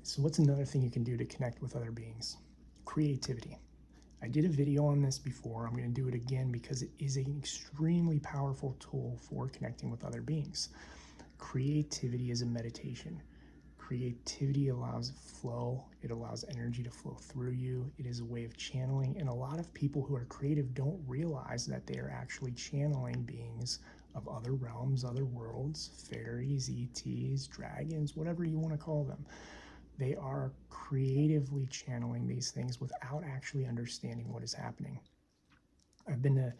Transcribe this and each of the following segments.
So what's another thing you can do to connect with other beings? Creativity. I did a video on this before. I'm going to do it again because it is an extremely powerful tool for connecting with other beings. Creativity is a meditation. Creativity allows flow. It allows energy to flow through you. It is a way of channeling. And a lot of people who are creative don't realize that they are actually channeling beings of other realms, other worlds, fairies, ETs, dragons, whatever you want to call them. They are creatively channeling these things without actually understanding what is happening. I've been to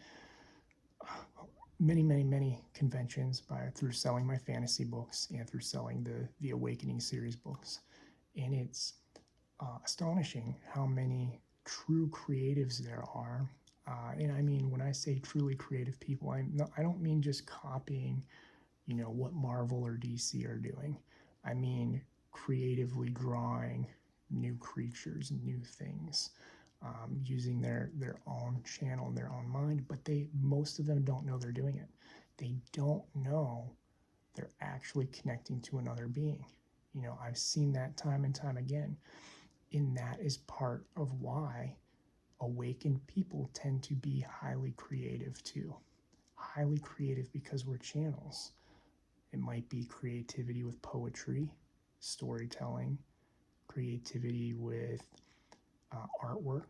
many conventions through selling my fantasy books and through selling the Awakening series books, and it's astonishing how many true creatives there are. And I mean, when I say truly creative people, I don't mean just copying, what Marvel or DC are doing. I mean creatively drawing new creatures, new things, using their own channel and their own mind, but most of them don't know they're doing it. They don't know they're actually connecting to another being. I've seen that time and time again, and that is part of why awakened people tend to be highly creative too. Highly creative because we're channels. It might be creativity with poetry, storytelling, creativity with artwork,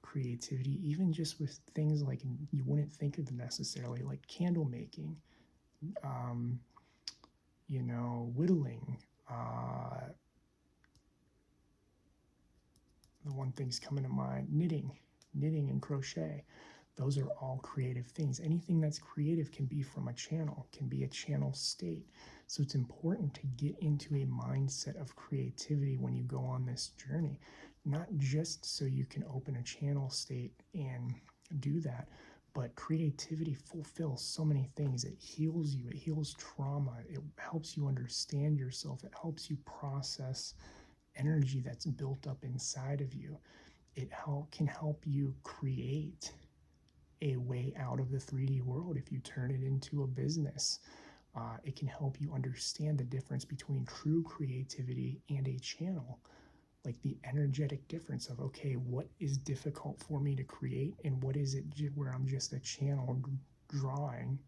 creativity, even just with things like you wouldn't think of necessarily, like candle making, um, whittling. The one thing's coming to mind: knitting and crochet. Those are all creative things. Anything that's creative can be from a channel, can be a channel state. So it's important to get into a mindset of creativity when you go on this journey, not just so you can open a channel state and do that, but creativity fulfills so many things. It heals you, it heals trauma, it helps you understand yourself, it helps you process energy that's built up inside of you. It can help you create a way out of the 3D world if you turn it into a business. It can help you understand the difference between true creativity and a channel, like the energetic difference of, okay, what is difficult for me to create, and what is it where I'm just a channel drawing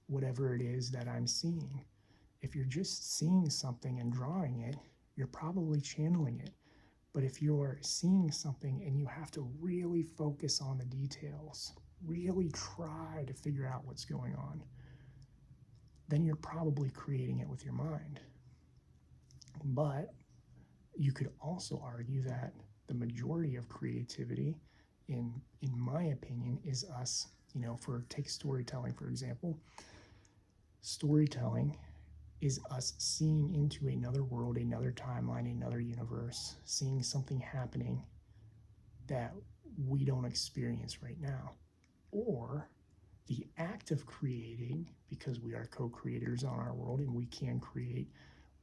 whatever it is that I'm seeing. If you're just seeing something and drawing it, you're probably channeling it. But if you're seeing something and you have to really focus on the details, really try to figure out what's going on, then you're probably creating it with your mind. But you could also argue that the majority of creativity, in my opinion, is us, take storytelling, for example. Storytelling is us seeing into another world, another timeline, another universe, seeing something happening that we don't experience right now. Or the act of creating, because we are co-creators on our world and we can create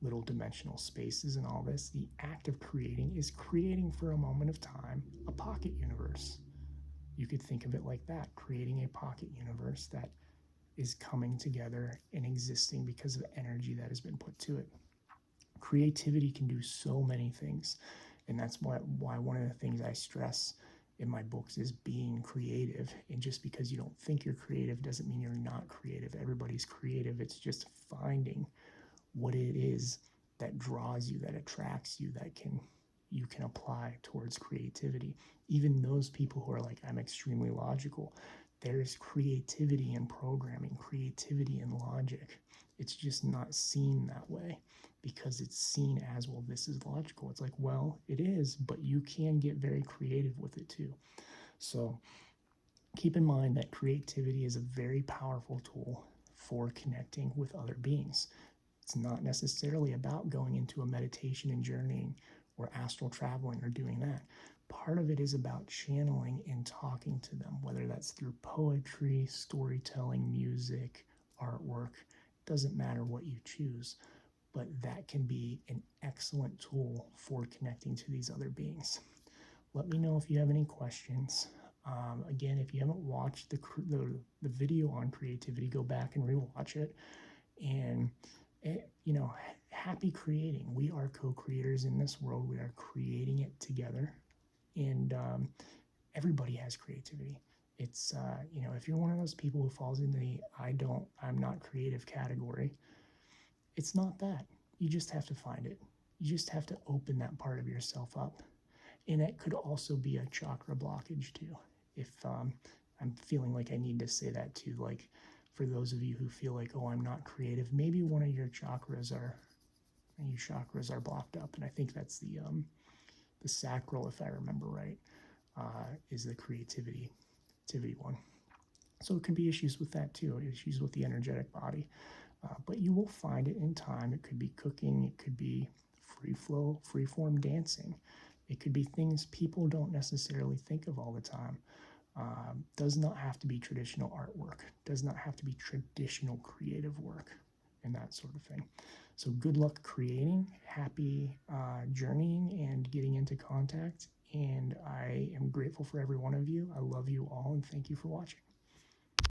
little dimensional spaces and all this, the act of creating is creating for a moment of time a pocket universe. You could think of it like that, creating a pocket universe that is coming together and existing because of energy that has been put to it. Creativity can do so many things, and that's why one of the things I stress in my books is being creative. And just because you don't think you're creative doesn't mean you're not creative. Everybody's creative. It's just finding what it is that draws you, that attracts you, that you can apply towards creativity. Even those people who are like, I'm extremely logical, there's creativity in programming, creativity in logic. It's just not seen that way because it's seen as, well, this is logical. It's like, well, it is, but you can get very creative with it too. So keep in mind that creativity is a very powerful tool for connecting with other beings. It's not necessarily about going into a meditation and journeying or astral traveling or doing that. Part of it is about channeling and talking to them, whether that's through poetry, storytelling, music, artwork. It doesn't matter what you choose, but that can be an excellent tool for connecting to these other beings. Let me know if you have any questions. Again, if you haven't watched the video on creativity, go back and rewatch it. And happy creating. We are co-creators in this world. We are creating it together, and everybody has creativity. It's if you're one of those people who falls in the I'm not creative category, it's not that. You just have to find it. You just have to open that part of yourself up. And it could also be a chakra blockage too. If I'm feeling like I need to say that too, like for those of you who feel like, oh, I'm not creative, maybe one of your chakras are blocked up, and I think that's the sacral, if I remember right, is the creativity one. So it could be issues with that too, issues with the energetic body. But you will find it in time. It could be cooking, it could be free flow, free form dancing. It could be things people don't necessarily think of all the time. Does not have to be traditional artwork, does not have to be traditional creative work, and that sort of thing. So good luck creating, happy journeying and getting into contact. And I am grateful for every one of you. I love you all, and thank you for watching.